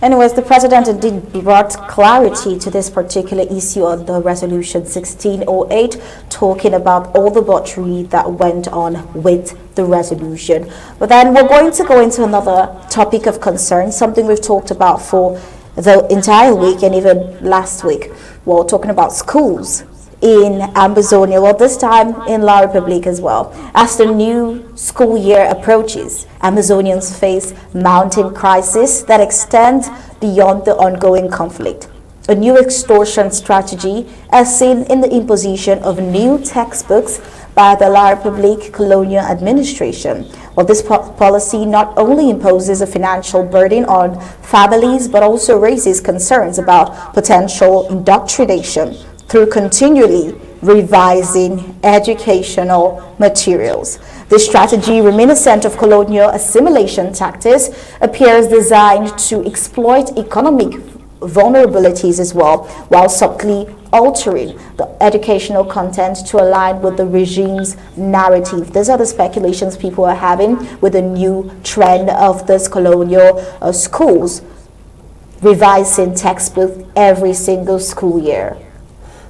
Anyways, the president indeed brought clarity to this particular issue on the resolution 1608, talking about all the butchery that went on with the resolution. But then we're going to go into another topic of concern, something we've talked about for the entire week and even last week. We're talking about schools in Ambazonia, well, this time in La Republique as well. As the new school year approaches, Amazonians face mounting crisis that extends beyond the ongoing conflict. A new extortion strategy as seen in the imposition of new textbooks by the La Republique Colonial Administration. Well, this policy not only imposes a financial burden on families, but also raises concerns about potential indoctrination through continually revising educational materials. This strategy, reminiscent of colonial assimilation tactics, appears designed to exploit economic vulnerabilities as well, while subtly altering the educational content to align with the regime's narrative. These are the speculations people are having with the new trend of this colonial schools revising textbooks every single school year.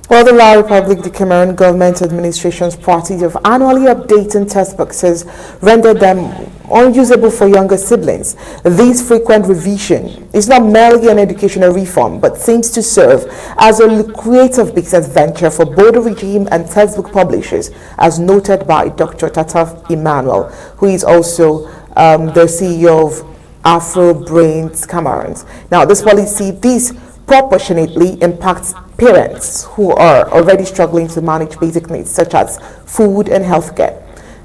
Well, the La Republique, the Cameroon government administration's practice of annually updating textbooks has rendered them unusable for younger siblings. This frequent revision is not merely an educational reform, but seems to serve as a lucrative business venture for both the regime and textbook publishers, as noted by Dr. Tataf Emmanuel, who is also the CEO of Afro Brains Cameroon. Now, this policy disproportionately impacts parents who are already struggling to manage basic needs such as food and healthcare.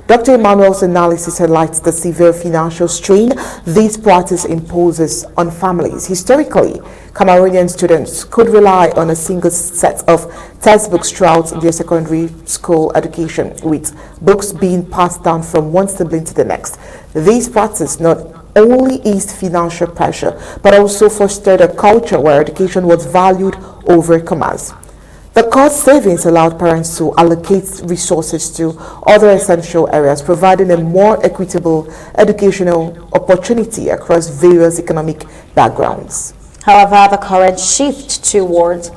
Dr. Emmanuel's analysis highlights the severe financial strain this practice imposes on families. Historically, Cameroonian students could rely on a single set of textbooks throughout their secondary school education, with books being passed down from one sibling to the next. This practice not only eased financial pressure, but also fostered a culture where education was valued over commerce. The cost savings allowed parents to allocate resources to other essential areas, providing a more equitable educational opportunity across various economic backgrounds. However, the current shift towards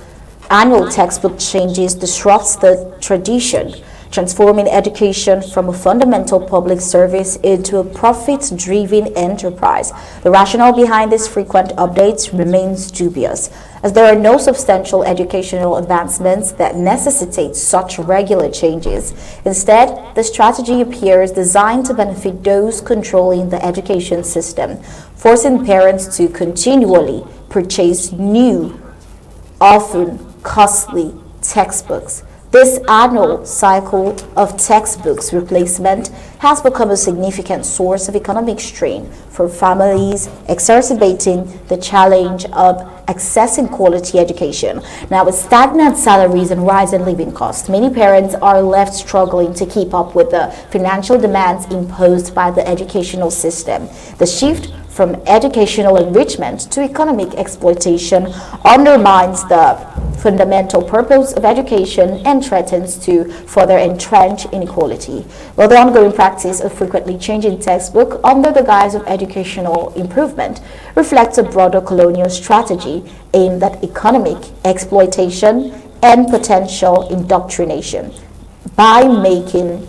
annual textbook changes disrupts the tradition, transforming education from a fundamental public service into a profit-driven enterprise. The rationale behind these frequent updates remains dubious, as there are no substantial educational advancements that necessitate such regular changes. Instead, the strategy appears designed to benefit those controlling the education system, forcing parents to continually purchase new, often costly textbooks. This annual cycle of textbooks replacement has become a significant source of economic strain for families, exacerbating the challenge of accessing quality education. Now, with stagnant salaries and rising living costs, many parents are left struggling to keep up with the financial demands imposed by the educational system. The shift from educational enrichment to economic exploitation undermines the fundamental purpose of education and threatens to further entrench inequality. While the ongoing practice of frequently changing textbook under the guise of educational improvement reflects a broader colonial strategy aimed at economic exploitation and potential indoctrination. By making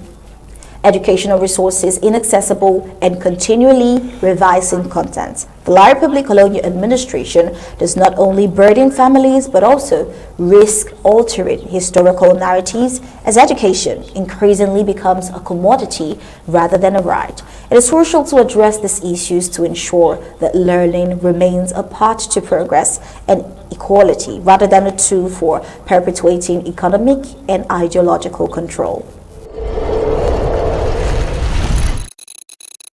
educational resources inaccessible and continually revising content, the La Republique Colonial Administration does not only burden families but also risk altering historical narratives as education increasingly becomes a commodity rather than a right. It is crucial to address these issues to ensure that learning remains a path to progress and equality rather than a tool for perpetuating economic and ideological control.